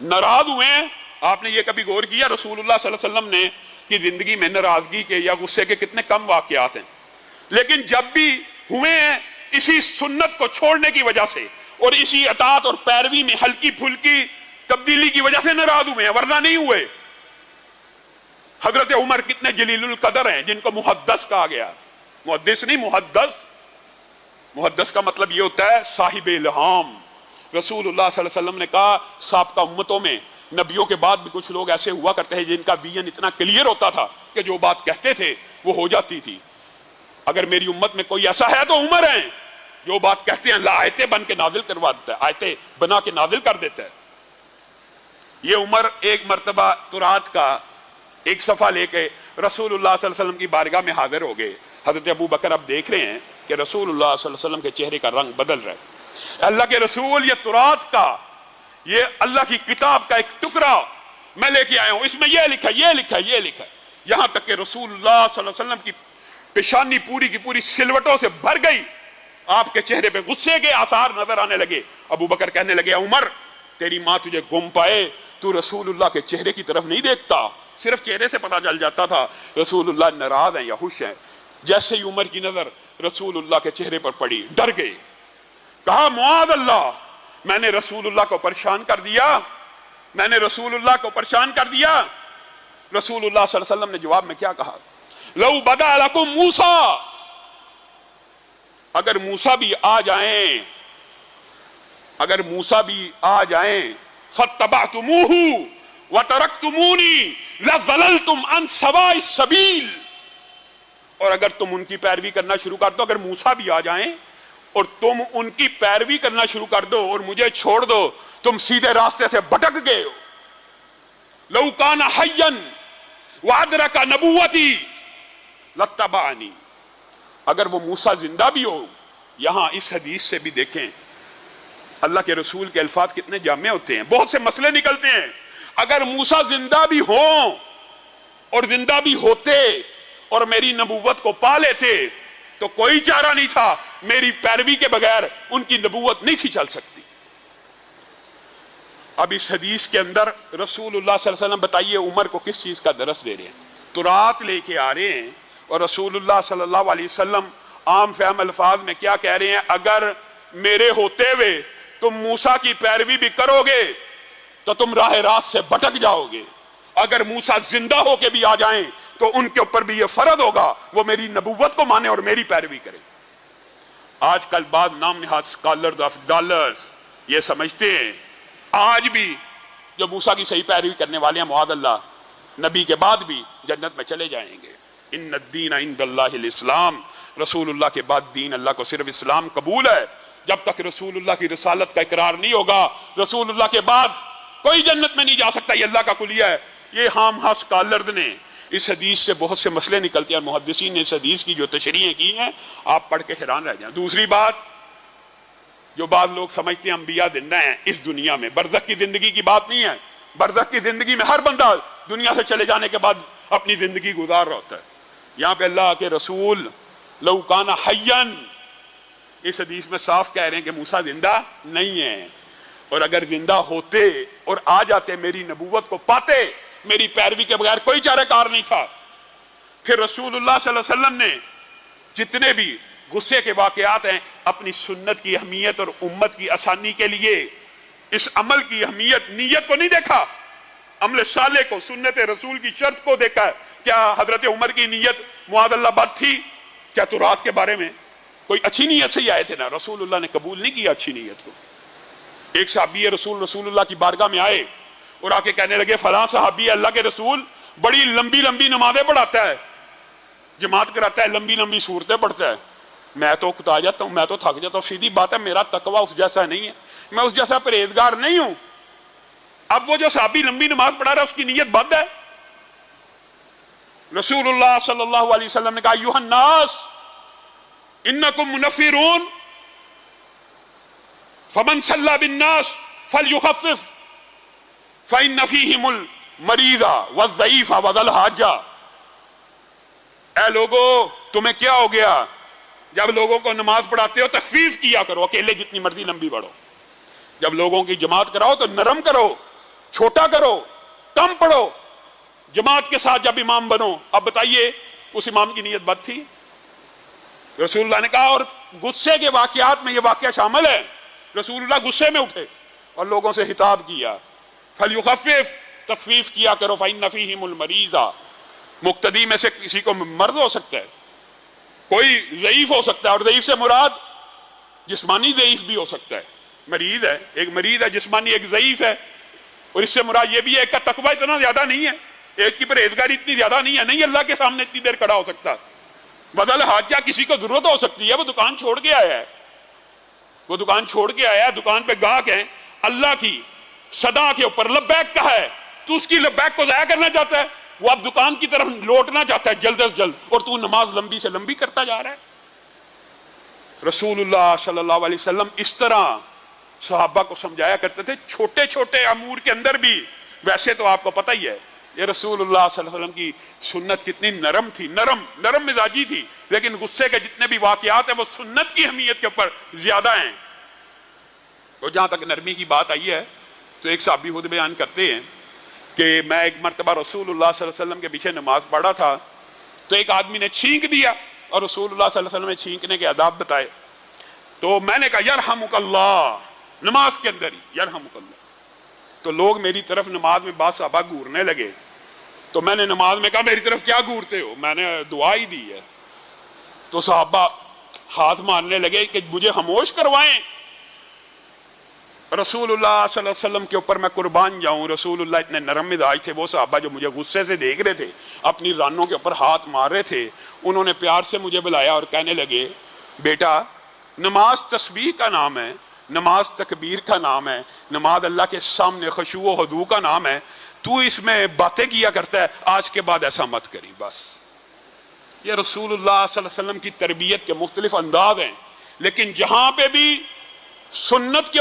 ناراض ہوئے ہیں، آپ نے یہ کبھی غور کیا رسول اللہ صلی اللہ علیہ وسلم نے کہ زندگی میں ناراضگی کے یا غصے کے کتنے کم واقعات ہیں، لیکن جب بھی ہوئے ہیں اسی سنت کو چھوڑنے کی وجہ سے اور اسی اطاعت اور پیروی میں ہلکی پھلکی تبدیلی کی وجہ سے ناراض ہوئے ہیں، ورنہ نہیں ہوئے۔ حضرت عمر کتنے جلیل القدر ہیں جن کو محدث کہا گیا، محدث نہیں محدث، محدث کا مطلب یہ ہوتا ہے صاحب الہام۔ رسول اللہ صلی اللہ علیہ وسلم نے کہا سابقہ امتوں میں نبیوں کے بعد بھی کچھ لوگ ایسے ہوا کرتے ہیں جن کا ویژن اتنا کلیئر ہوتا تھا کہ جو بات کہتے تھے وہ ہو جاتی تھی۔ اگر میری امت میں کوئی ایسا ہے تو عمر ہیں، جو بات کہتے ہیں اللہ آیتیں بن کے نازل کروا دیتا ہے، آیتیں بنا کے نازل کر دیتا ہے۔ یہ عمر ایک مرتبہ تورات کا ایک صفحہ لے کے رسول اللہ صلی اللہ علیہ وسلم کی بارگاہ میں حاضر ہو گئے۔ حضرت ابو بکر اب دیکھ رہے ہیں کہ رسول اللہ صلی اللہ علیہ وسلم کے چہرے کا رنگ بدل رہا ہے۔ اللہ کے رسول، یہ تورات کا یہ اللہ کی کتاب کا ایک ٹکڑا میں لے کے آیا ہوں، اس میں یہ لکھا یہ لکھا یہ لکھا، یہاں تک کہ رسول اللہ صلی اللہ علیہ وسلم کی پیشانی پوری کی پوری سلوٹوں سے بھر گئی، آپ کے چہرے پہ غصے کے آثار نظر آنے لگے۔ ابو بکر کہنے لگے عمر تیری ماں تجھے گم پائے، تو رسول اللہ کے چہرے کی طرف نہیں دیکھتا، صرف چہرے سے پتہ چل جاتا تھا رسول اللہ ناراض ہیں یا خوش ہیں۔ جیسے ہی عمر کی نظر رسول اللہ کے چہرے پر پڑی ڈر گئے، کہا معاذ اللہ، میں نے رسول اللہ کو پریشان کر دیا، میں نے رسول اللہ کو پریشان کر دیا۔ رسول اللہ صلی اللہ علیہ وسلم نے جواب میں کیا کہا؟ لو بدا لکم موسیٰ، اگر موسیٰ بھی آ جائیں، اگر موسیٰ بھی آ جائیں، فاتبعتموہ وترکتمونی لظللتم عن سواء السبیل، اور اگر تم ان کی پیروی کرنا شروع کر دو، اگر موسیٰ بھی آ جائیں اور تم ان کی پیروی کرنا شروع کر دو اور مجھے چھوڑ دو، تم سیدھے راستے سے بھٹک گئے ہو۔ لو کان حیا وادرک نبوتی لاتبعنی، اگر وہ موسیٰ زندہ بھی ہو، یہاں اس حدیث سے بھی دیکھیں اللہ کے رسول کے الفاظ کتنے جامع ہوتے ہیں، بہت سے مسئلے نکلتے ہیں۔ اگر موسیٰ زندہ بھی ہوں اور زندہ بھی ہوتے اور میری نبوت کو پا لیتے تو کوئی چارہ نہیں تھا، میری پیروی کے بغیر ان کی نبوت نہیں تھی چل سکتی۔ اب اس حدیث کے اندر رسول اللہ صلی اللہ علیہ وسلم بتائیے عمر کو کس چیز کا درس دے رہے ہیں؟ تورات لے کے آ رہے ہیں اور رسول اللہ صلی اللہ علیہ وسلم عام فہم الفاظ میں کیا کہہ رہے ہیں؟ اگر میرے ہوتے ہوئے تم موسیٰ کی پیروی بھی کرو گے تو تم راہ راست سے بھٹک جاؤ گے، اگر موسیٰ زندہ ہو کے بھی آ جائیں تو ان کے اوپر بھی یہ فرض ہوگا وہ میری نبوت کو مانے اور میری پیروی کریں۔ آج کل بعض نام نہاد اسکالرز آف ڈالرز یہ سمجھتے ہیں آج بھی جو موسیٰ کی صحیح پیروی کرنے والے ہیں معاذ اللہ نبی کے بعد بھی جنت میں چلے جائیں گے۔ ان الدین عند اللہ الاسلام، رسول اللہ کے بعد دین اللہ کو صرف اسلام قبول ہے۔ جب تک رسول اللہ کی رسالت کا اقرار نہیں ہوگا رسول اللہ کے بعد کوئی جنت میں نہیں جا سکتا، یہ اللہ کا کلیہ ہے۔ یہ ہم اسکالرز نے اس حدیث سے بہت سے مسئلے نکلتے ہیں اور محدثین نے اس حدیث کی جو تشریحیں کی ہیں آپ پڑھ کے حیران رہ جائیں۔ دوسری بات جو بعض لوگ سمجھتے ہیں انبیاء زندہ ہیں اس دنیا میں، برزخ کی زندگی کی بات نہیں ہے۔ برزخ کی زندگی میں ہر بندہ دنیا سے چلے جانے کے بعد اپنی زندگی گزار رہا ہوتا ہے۔ یہاں پہ اللہ کے رسول لو کان حیا، اس حدیث میں صاف کہہ رہے ہیں کہ موسیٰ زندہ نہیں ہے، اور اگر زندہ ہوتے اور آ جاتے میری نبوت کو پاتے، میری پیروی کے بغیر کوئی چارہ کار نہیں تھا۔ پھر رسول اللہ صلی اللہ علیہ وسلم نے جتنے بھی غصے کے واقعات ہیں اپنی سنت کی اہمیت اور امت کی آسانی کے لیے اس عمل کی اہمیت، نیت کو نہیں دیکھا، عمل صالح کو، سنت رسول کی شرط کو دیکھا۔ کیا حضرت عمر کی نیت معاذ اللہ بد تھی؟ کیا تورات کے بارے میں کوئی اچھی نیت سے ہی آئے تھے؟ نا، رسول اللہ نے قبول نہیں کیا اچھی نیت کو۔ ایک صحابی رسول اللہ کی بارگاہ میں آئے اور آ کے کہنے لگے فلاں صحابی اللہ کے رسول بڑی لمبی لمبی نمازیں پڑھاتا ہے، جماعت کراتا ہے، لمبی لمبی صورتیں پڑھتا ہے، میں تو کتا جاتا ہوں، میں تو تھک جاتا ہوں۔ سیدھی بات ہے میرا تقوی اس جیسا نہیں ہے، میں اس جیسا پرہیزگار نہیں ہوں۔ اب وہ جو صحابی لمبی نماز پڑھا رہا ہے اس کی نیت بد ہے۔ رسول اللہ صلی اللہ علیہ وسلم نے کہا ایھا الناس انکم منفرون فمن صلی بالناس فلیخفف فإن فیہم المریض والضعیف وذا الحاجہ۔ اے لوگو تمہیں کیا ہو گیا؟ جب لوگوں کو نماز پڑھاتے ہو تخفیف کیا کرو، اکیلے جتنی مرضی لمبی پڑھو۔ جب لوگوں کی جماعت کراؤ تو نرم کرو، چھوٹا کرو، کم پڑھو۔ جماعت کے ساتھ جب امام بنو، اب بتائیے اس امام کی نیت بد تھی؟ رسول اللہ نے کہا، اور غصے کے واقعات میں یہ واقعہ شامل ہے۔ رسول اللہ غصے میں اٹھے اور لوگوں سے خطاب کیا فَلْيُخَفِّفْ، تخفیف کیا کرو، فَإِنَّ فِيهِمُ الْمَرِيضَ۔ مقتدی میں سے کسی کو مرض ہو سکتا ہے، کوئی ضعیف ہو سکتا ہے، اور ضعیف سے مراد جسمانی ضعیف بھی ہو سکتا ہے۔ مریض ہے، ایک مریض ہے جسمانی، ایک ضعیف ہے، اور اس سے مراد یہ بھی ہے ایک کا تقوی اتنا زیادہ نہیں ہے، ایک کی پرہیزگاری اتنی زیادہ نہیں ہے، نہیں اللہ کے سامنے اتنی دیر کھڑا ہو سکتا۔ بدل حاجہ، کسی کو ضرورت ہو سکتی ہے، وہ دکان چھوڑ کے آیا ہے، وہ دکان چھوڑ کے آیا ہے، دکان پہ گاہک ہیں، اللہ کی صدا کے اوپر لبیک کہا ہے، تو اس کی لبیک کو ضائع کرنا چاہتا ہے، وہ اب دکان کی طرف لوٹنا چاہتا ہے جلد از جلد، اور تو نماز لمبی سے لمبی کرتا جا رہا ہے۔ رسول اللہ صلی اللہ علیہ وسلم اس طرح صحابہ کو سمجھایا کرتے تھے چھوٹے چھوٹے امور کے اندر بھی. ویسے تو آپ کو پتہ ہی ہے یہ رسول اللہ صلی اللہ علیہ وسلم کی سنت کتنی نرم تھی, نرم مزاجی تھی, لیکن غصے کے جتنے بھی واقعات ہیں وہ سنت کی اہمیت کے اوپر زیادہ ہیں. تو جہاں تک نرمی کی بات آئی ہے تو ایک صحابی خود بیان کرتے ہیں کہ میں ایک مرتبہ رسول اللہ صلی اللہ علیہ وسلم کے پیچھے نماز پڑھا تھا تو ایک آدمی نے چھینک دیا اور رسول اللہ صلی اللہ علیہ وسلم نے چھینکنے کے آداب بتائے. تو میں نے کہا یرحمک اللہ, نماز کے اندر ہی یرحمک اللہ. تو لوگ میری طرف نماز میں بعض صحابہ گھورنے لگے تو میں نے نماز میں کہا میری طرف کیا گھورتے ہو, میں نے دعا ہی دی ہے. تو صحابہ ہاتھ مارنے لگے کہ مجھے خاموش کروائیں. رسول اللہ صلی اللہ علیہ وسلم کے اوپر میں قربان جاؤں, رسول اللہ اتنے نرم مزاج تھے. وہ صحابہ جو مجھے غصے سے دیکھ رہے تھے, اپنی رانوں کے اوپر ہاتھ مار رہے تھے, انہوں نے پیار سے مجھے بلایا اور کہنے لگے بیٹا نماز تسبیح کا نام ہے, نماز تکبیر کا نام ہے, نماز اللہ کے سامنے خشوع و خضوع کا نام ہے, تو اس میں باتیں کیا کرتا ہے, آج کے بعد ایسا مت کری. بس یہ رسول اللہ صلی اللہ علیہ وسلم کی تربیت کے مختلف انداز ہیں. لیکن جہاں پہ بھی سنت کے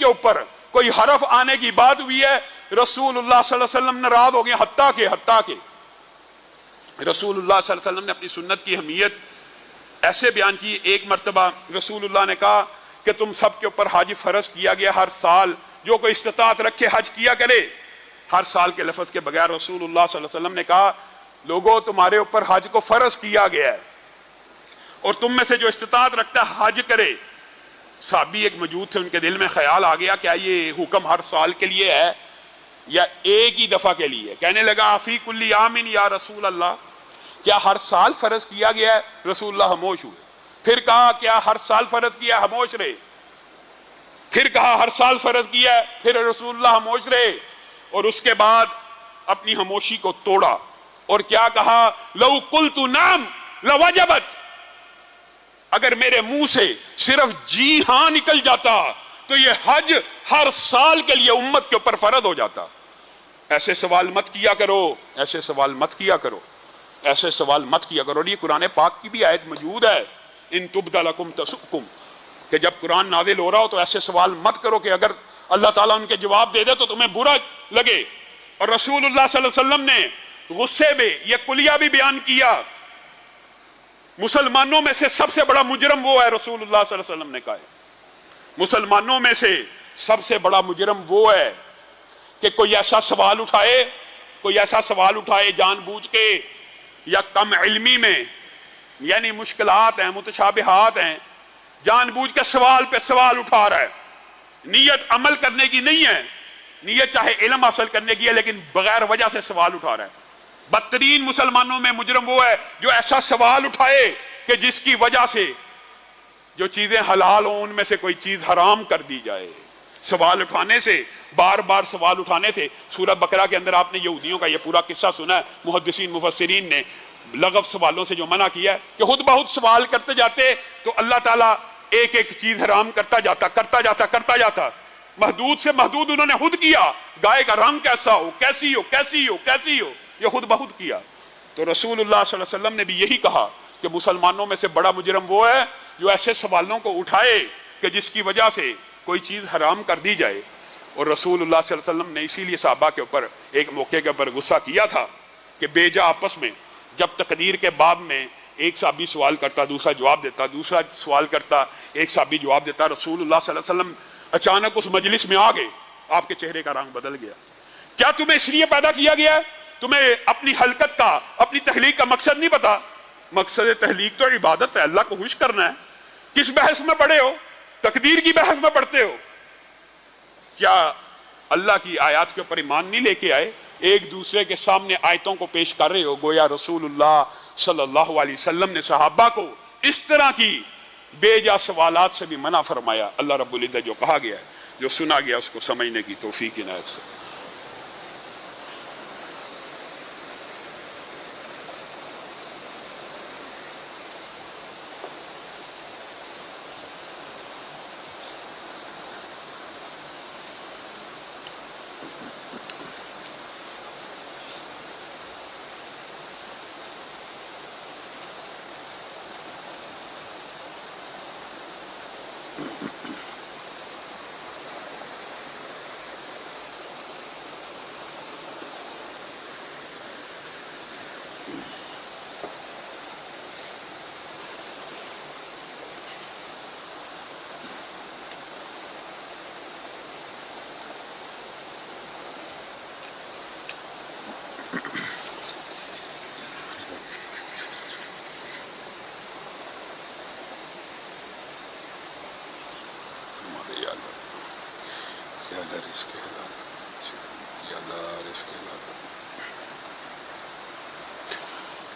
اوپر کوئی حرف آنے کی بات ہوئی ہے رسول اللہ صلی اللہ علیہ وسلم ناراض ہو گئے. حتیٰ کہ رسول اللہ صلی اللہ علیہ وسلم نے اپنی سنت کی اہمیت ایسے بیان کی. ایک مرتبہ رسول اللہ نے کہا کہ تم سب کے اوپر حج فرض کیا گیا, ہر سال جو کوئی استطاعت رکھے حج کیا کرے. ہر سال کے لفظ کے بغیر رسول اللہ صلی اللہ علیہ وسلم نے کہا لوگوں تمہارے اوپر حج کو فرض کیا گیا ہے اور تم میں سے جو استطاعت رکھتا ہے حج کرے. صحابی ایک موجود تھے, ان کے دل میں خیال آ گیا کیا یہ حکم ہر سال کے لیے ہے یا ایک ہی دفعہ کے لیے. کہنے لگا فی کل عام یا رسول اللہ, کیا ہر سال فرض کیا گیا ہے؟ رسول اللہ خاموش ہوئے. پھر کہا کیا ہر سال فرض کیا؟ خاموش رہے. پھر کہا ہر سال فرض کیا ہے, پھر رسول اللہ خاموش رہے. اور اس کے بعد اپنی خاموشی کو توڑا اور کیا کہا لو قلت نعم لوجبت, اگر میرے منہ سے صرف جی ہاں نکل جاتا تو یہ حج ہر سال کے لیے امت کے اوپر فرض ہو جاتا. ایسے سوال مت کیا کرو, ایسے سوال مت کیا کرو, ایسے سوال مت کیا کرو. اور یہ قرآن پاک کی بھی آیت موجود ہے ان تبد لکم تسؤکم, کہ جب قرآن نازل ہو رہا ہو تو ایسے سوال مت کرو کہ اگر اللہ تعالیٰ ان کے جواب دے دے تو تمہیں برا لگے. اور رسول اللہ صلی اللہ علیہ وسلم نے غصے میں یہ کلیہ بھی بیان کیا, مسلمانوں میں سے سب سے بڑا مجرم وہ ہے, رسول اللہ صلی اللہ علیہ وسلم نے کہا ہے مسلمانوں میں سے سب سے بڑا مجرم وہ ہے کہ کوئی ایسا سوال اٹھائے جان بوجھ کے یا کم علمی میں, یعنی مشکلات ہیں, متشابہات ہیں, جان بوجھ کے سوال پہ سوال اٹھا رہا ہے, نیت عمل کرنے کی نہیں ہے, نیت چاہے علم حاصل کرنے کی ہے لیکن بغیر وجہ سے سوال اٹھا رہا ہے. بدترین مسلمانوں میں مجرم وہ ہے جو ایسا سوال اٹھائے کہ جس کی وجہ سے جو چیزیں حلال ہوں ان میں سے کوئی چیز حرام کر دی جائے. سوال اٹھانے سے, بار بار سوال اٹھانے سے. سورہ بقرہ کے اندر آپ نے یہودیوں کا یہ پورا قصہ سنا ہے. محدثین مفسرین نے لغو سوالوں سے جو منع کیا ہے کہ خود بہت سوال کرتے جاتے تو اللہ تعالیٰ ایک ایک چیز حرام کرتا جاتا. محدود سے محدود انہوں نے خود کیا. گائے کا رنگ کیسا ہو, کیسی ہو, یہ خود بہت کیا. تو رسول اللہ صلی اللہ علیہ وسلم نے بھی یہی کہا کہ مسلمانوں میں سے بڑا مجرم وہ ہے جو ایسے سوالوں کو اٹھائے کہ جس کی وجہ سے کوئی چیز حرام کر دی جائے. اور رسول اللہ صلی اللہ علیہ وسلم نے اسی لیے صحابہ کے اوپر ایک موقع کے اوپر غصہ کیا تھا کہ بے جا آپس میں جب تقدیر کے باب میں ایک صحابی سوال کرتا, دوسرا جواب دیتا, دوسرا سوال کرتا, ایک صحابی جواب دیتا, رسول اللہ صلی اللہ علیہ وسلم اچانک اس مجلس میں آ گئے, آپ کے چہرے کا رنگ بدل گیا. کیا تمہیں اس لیے پیدا کیا گیا ہے؟ تمہیں اپنی خلقت کا, اپنی تخلیق کا مقصد نہیں پتا؟ مقصد تخلیق تو عبادت ہے, اللہ کو خوش کرنا ہے. کس بحث میں پڑھے ہو؟ تقدیر کی بحث میں پڑھتے ہو. کیا اللہ کی آیات کے اوپر ایمان نہیں لے کے آئے؟ ایک دوسرے کے سامنے آیتوں کو پیش کر رہے ہو گویا رسول اللہ صلی اللہ علیہ وسلم نے صحابہ کو اس طرح کی بے جا سوالات سے بھی منع فرمایا. اللہ رب العزت جو کہا گیا ہے, جو سنا گیا اس کو سمجھنے کی توفیق عنایت سے.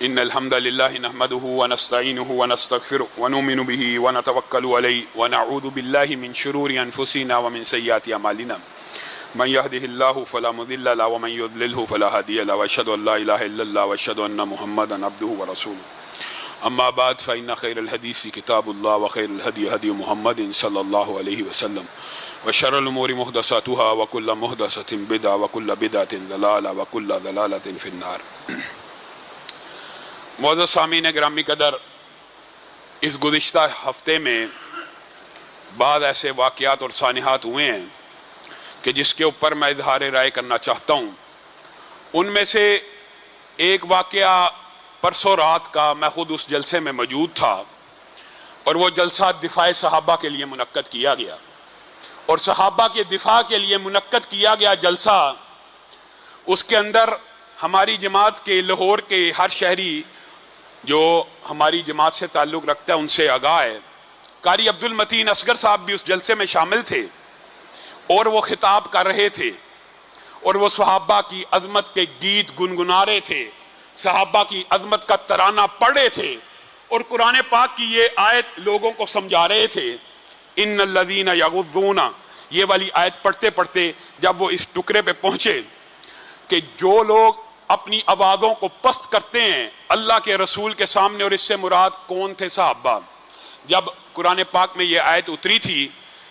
إن الحمد لله نحمده ونستعينه ونستغفره ونؤمن به ونتوكل عليه ونعوذ بالله من شرور أنفسنا ومن سيئات أعمالنا من يهده الله فلا مضل له ومن يضلله فلا هادي له وأشهد أن لا إله إلا الله وأشهد أن محمدا عبده ورسوله أما بعد فإن خير الحديث كتاب الله وخير الهدي هدي محمد صلى الله عليه وسلم وشر الأمور محدثاتها وكل محدثة بدعة وكل بدعة ضلالة وكل ضلالة في النار. معزز سامعین گرامی قدر، اس گزشتہ ہفتے میں بعض ایسے واقعات اور سانحات ہوئے ہیں کہ جس کے اوپر میں اظہار رائے کرنا چاہتا ہوں. ان میں سے ایک واقعہ پرسوں رات کا، میں خود اس جلسے میں موجود تھا، اور وہ جلسہ دفاع صحابہ کے لیے منعقد کیا گیا، اور صحابہ کے دفاع کے لیے منعقد کیا گیا جلسہ، اس کے اندر ہماری جماعت کے لاہور کے ہر شہری جو ہماری جماعت سے تعلق رکھتا ہے ان سے آگاہ ہے. قاری عبد المتین اصغر صاحب بھی اس جلسے میں شامل تھے، اور وہ خطاب کر رہے تھے، اور وہ صحابہ کی عظمت کے گیت گنگنا رہے تھے، صحابہ کی عظمت کا ترانہ پڑھ رہے تھے، اور قرآن پاک کی یہ آیت لوگوں کو سمجھا رہے تھے. ان الذین یغضون، یہ والی آیت پڑھتے پڑھتے جب وہ اس ٹکڑے پہ پہنچے کہ جو لوگ اپنی آوازوں کو پست کرتے ہیں اللہ کے رسول کے سامنے، اور اس سے مراد کون تھے؟ صحابہ. جب قرآن پاک میں یہ آیت اتری تھی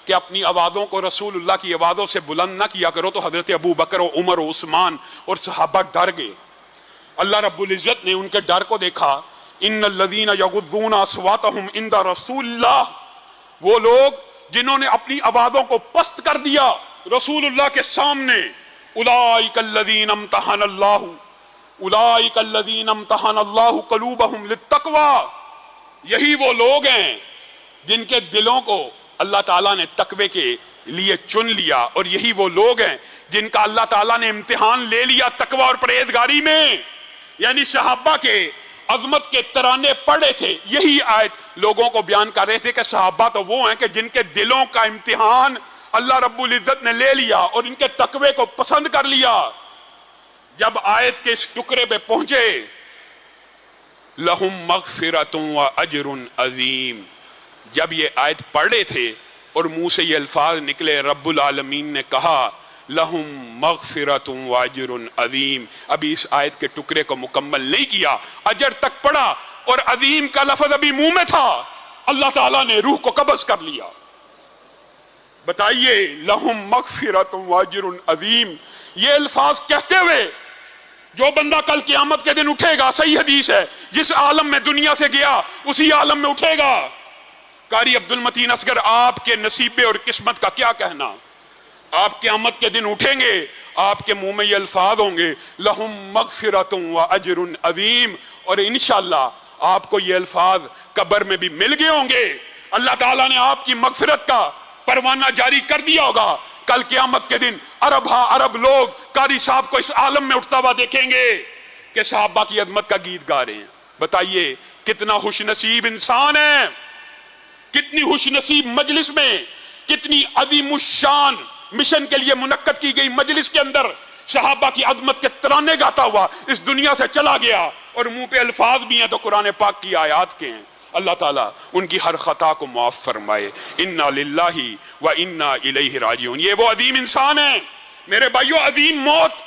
کہ اپنی آوازوں کو رسول اللہ کی آوازوں سے بلند نہ کیا کرو، تو حضرت ابو بکر و عمر و عثمان اور صحابہ ڈر گئے. اللہ رب العزت نے ان کے ڈر کو دیکھا. ان الذین یغضون اصواتہم عند رسول اللہ، وہ لوگ جنہوں نے اپنی آوازوں کو پست کر دیا رسول اللہ کے سامنے. اولئک الذین امتحن اللہ، اولئک الذین امتحن اللہ قلوبہم للتقوی، یہی وہ لوگ ہیں جن کے دلوں کو اللہ تعالیٰ نے تقوی کے لیے چن لیا، اور یہی وہ لوگ ہیں جن کا اللہ تعالیٰ نے امتحان لے لیا تقوی اور پرہیزگاری میں. یعنی صحابہ کے عظمت کے ترانے پڑھے تھے، یہی آیت لوگوں کو بیان کر رہے تھے کہ صحابہ تو وہ ہیں کہ جن کے دلوں کا امتحان اللہ رب العزت نے لے لیا اور ان کے تقوی کو پسند کر لیا. جب آیت کے اس ٹکڑے پہ پہنچے، لہم مغفرۃ و اجر عظیم، جب یہ آیت پڑھ رہے تھے اور منہ سے یہ الفاظ نکلے، رب العالمین نے کہا لہم مغفرۃ و اجر عظیم. ابھی اس آیت کے ٹکڑے کو مکمل نہیں کیا، اجر تک پڑھا، اور عظیم کا لفظ ابھی منہ میں تھا، اللہ تعالیٰ نے روح کو قبض کر لیا. بتائیے، لہم مغفرۃ و اجر عظیم، یہ الفاظ کہتے ہوئے جو بندہ کل قیامت کے دن اٹھے گا، صحیح حدیث ہے، جس عالم میں دنیا سے گیا اسی عالم میں اٹھے گا. قاری عبد المتین اصغر، آپ کے نصیبے اور قسمت کا کیا کہنا؟ آپ قیامت کے دن اٹھیں گے، آپ کے منہ میں یہ الفاظ ہوں گے لہم مغفرۃ و اجر عظیم، اور انشاءاللہ آپ کو یہ الفاظ قبر میں بھی مل گئے ہوں گے. اللہ تعالیٰ نے آپ کی مغفرت کا پروانہ جاری کر دیا ہوگا. کل قیامت کے دن عرب لوگ قاری صاحب کو اس عالم میں اٹھتا ہوا دیکھیں گے کہ صحابہ کی عظمت کا گیت گا رہے ہیں. بتائیے کتنا خوش نصیب انسان ہے، کتنی خوش نصیب مجلس میں، کتنی عظیم الشان مشن کے لیے منعقد کی گئی مجلس کے اندر صحابہ کی عظمت کے ترانے گاتا ہوا اس دنیا سے چلا گیا، اور منہ پہ الفاظ بھی ہیں تو قرآن پاک کی آیات کے ہیں. اللہ تعالیٰ ان کی ہر خطا کو معاف فرمائے. انا للہ و انا الیہ راجعون. یہ وہ عظیم انسان ہیں میرے بھائیو. عظیم موت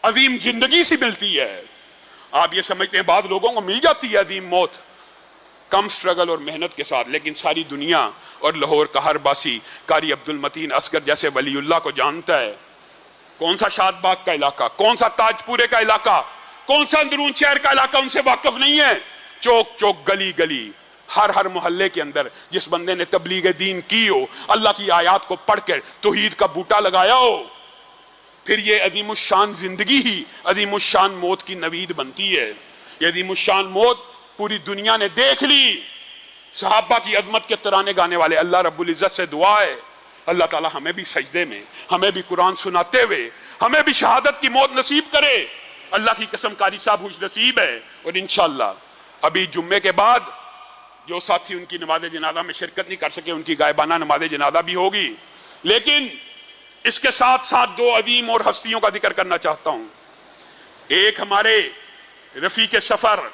عظیم زندگی سے ملتی ہے. آپ یہ سمجھتے ہیں بعض لوگوں کو مل جاتی ہے عظیم موت کم سٹرگل اور محنت کے ساتھ، لیکن ساری دنیا اور لاہور کا ہر باسی قاری عبد المتین اصغر جیسے ولی اللہ کو جانتا ہے. کون سا شاد باغ کا علاقہ، کون سا تاج پورے کا علاقہ، کون سا اندرون شہر کا علاقہ ان سے واقف نہیں ہے. چوک چوک، گلی گلی، ہر محلے کے اندر جس بندے نے تبلیغ دین کی ہو، اللہ کی آیات کو پڑھ کر توحید کا بوٹا لگایا ہو، پھر یہ عظیم الشان زندگی ہی عظیم الشان موت کی نوید بنتی ہے۔ یہ عظیم الشان موت پوری دنیا نے دیکھ لی۔ صحابہ کی عظمت کے ترانے گانے والے، اللہ رب العزت سے دعا ہے اللہ تعالی ہمیں بھی سجدے میں، ہمیں بھی قرآن سناتے ہوئے، ہمیں بھی شہادت کی موت نصیب کرے۔ اللہ کی قسم قاری صاحب خوش نصیب ہے، اور انشاءاللہ ابھی جمعے کے بعد جو ساتھی ان کی نماز جنازہ میں شرکت نہیں کر سکے ان کی غائبانہ نماز جنازہ بھی ہوگی۔ لیکن اس کے ساتھ ساتھ دو عظیم اور ہستیوں کا ذکر کرنا چاہتا ہوں۔ ایک ہمارے رفیق سفر،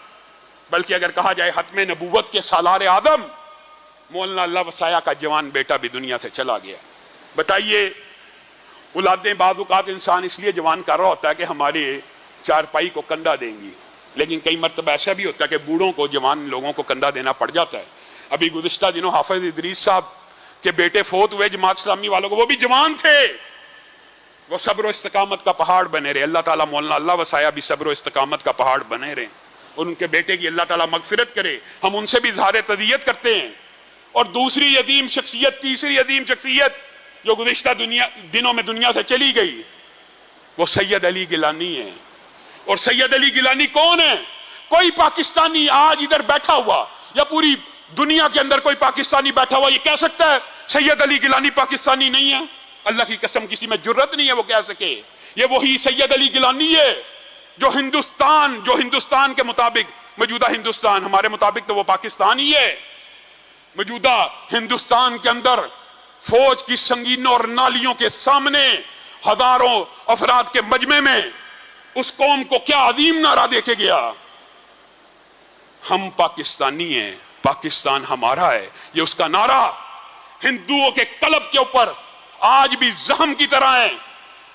بلکہ اگر کہا جائے ختم نبوت کے سالار اعظم، مولانا اللہ وسایا کا جوان بیٹا بھی دنیا سے چلا گیا۔ بتائیے اولادیں بعض اوقات انسان اس لیے جوان کر رہا ہوتا ہے کہ ہمارے چارپائی کو کندھا دیں گی، لیکن کئی مرتبہ ایسا بھی ہوتا ہے کہ بوڑھوں کو، جوان لوگوں کو کندھا دینا پڑ جاتا ہے۔ ابھی گزشتہ دنوں حافظ ادریس صاحب کے بیٹے فوت ہوئے جماعت اسلامی والوں کو، وہ بھی جوان تھے، وہ صبر و استقامت کا پہاڑ بنے رہے۔ اللہ تعالیٰ مولانا اللہ وسایا بھی صبر و استقامت کا پہاڑ بنے رہے، اور ان کے بیٹے کی اللہ تعالیٰ مغفرت کرے۔ ہم ان سے بھی اظہار تعزیت کرتے ہیں۔ اور دوسری عظیم شخصیت، تیسری عظیم شخصیت جو گزشتہ دنوں میں دنیا سے چلی گئی، وہ سید علی گیلانی ہے۔ اور سید علی گیلانی کون ہے؟ کوئی پاکستانی آج ادھر بیٹھا ہوا یا پوری دنیا کے اندر کوئی پاکستانی بیٹھا ہوا یہ کہہ سکتا ہے سید علی گیلانی پاکستانی نہیں ہے؟ اللہ کی قسم کسی میں جرت نہیں ہے وہ کہہ سکے۔ یہ وہی سید علی گیلانی ہے جو ہندوستان کے مطابق، موجودہ ہندوستان، ہمارے مطابق تو وہ پاکستان ہی ہے، موجودہ ہندوستان کے اندر فوج کی سنگینوں اور نالیوں کے سامنے ہزاروں افراد کے مجمع میں اس قوم کو کیا عظیم نعرہ دے کے گیا، ہم پاکستانی ہیں، پاکستان ہمارا ہے۔ یہ اس کا نعرہ ہندوؤں کے قلب کے اوپر آج بھی زخم کی طرح ہے۔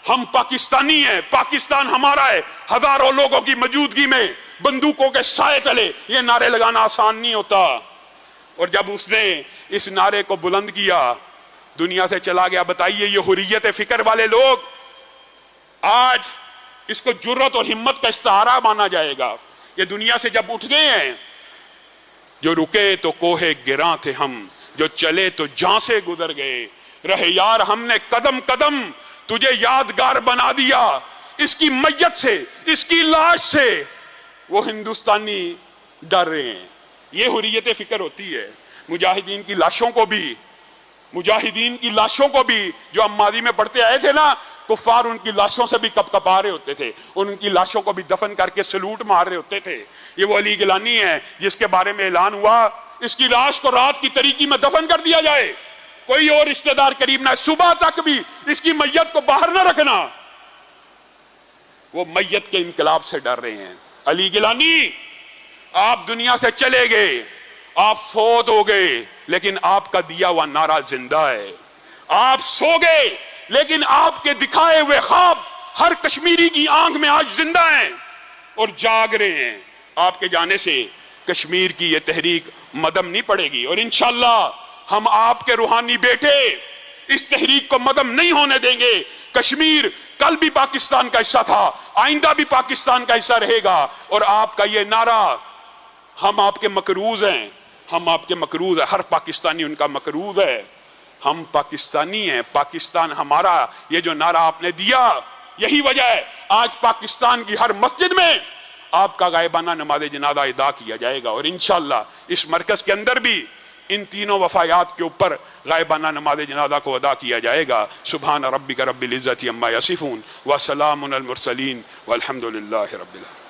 ہم پاکستانی ہیں، پاکستان ہمارا ہے۔ ہزاروں لوگوں کی موجودگی میں بندوقوں کے سائے تلے یہ نعرے لگانا آسان نہیں ہوتا۔ اور جب اس نے اس نعرے کو بلند کیا، دنیا سے چلا گیا۔ بتائیے یہ حریت فکر والے لوگ آج اس کو جرت اور ہمت کا استعارہ مانا جائے گا۔ یہ دنیا سے جب اٹھ گئے ہیں، جو رکے تو کوہ گراں تھے ہم، جو چلے تو جاں سے گزر گئے، رہے یار ہم نے قدم قدم تجھے یادگار بنا دیا۔ اس کی میت سے، اس کی لاش سے وہ ہندوستانی ڈر رہے ہیں۔ یہ حریت فکر ہوتی ہے۔ مجاہدین کی لاشوں کو بھی جو ہم ماضی میں پڑھتے آئے تھے نا، کفار ان کی لاشوں سے بھی کپ کپا رہے ہوتے تھے، ان کی لاشوں کو بھی دفن کر کے سلوٹ مار رہے ہوتے تھے۔ یہ وہ علی گیلانی ہے جس کے بارے میں اعلان ہوا اس کی لاش کو رات کی تاریکی میں دفن کر دیا جائے، کوئی اور رشتہ دار قریب نہ، صبح تک بھی اس کی میت کو باہر نہ رکھنا۔ وہ میت کے انقلاب سے ڈر رہے ہیں۔ علی گیلانی، آپ دنیا سے چلے گئے، آپ فوت ہو گئے، لیکن آپ کا دیا ہوا نعرہ زندہ ہے۔ آپ سو گئے، لیکن آپ کے دکھائے ہوئے خواب ہر کشمیری کی آنکھ میں آج زندہ ہیں اور جاگ رہے ہیں۔ آپ کے جانے سے کشمیر کی یہ تحریک مدم نہیں پڑے گی، اور انشاءاللہ ہم آپ کے روحانی بیٹے اس تحریک کو مدم نہیں ہونے دیں گے۔ کشمیر کل بھی پاکستان کا حصہ تھا، آئندہ بھی پاکستان کا حصہ رہے گا، اور آپ کا یہ نعرہ، ہم آپ کے مقروض ہیں، ہم آپ کے مقروض ہیں، ہر پاکستانی ان کا مقروض ہے۔ ہم پاکستانی ہیں، پاکستان ہمارا، یہ جو نعرہ آپ نے دیا، یہی وجہ ہے آج پاکستان کی ہر مسجد میں آپ کا غائبانہ نماز جنازہ ادا کیا جائے گا، اور انشاءاللہ اس مرکز کے اندر بھی ان تینوں وفایات کے اوپر غائبانہ نماز جنازہ کو ادا کیا جائے گا۔ سبحان ربک رب العزت عما یصفون وسلام علی المرسلین والحمد للہ رب العالمین۔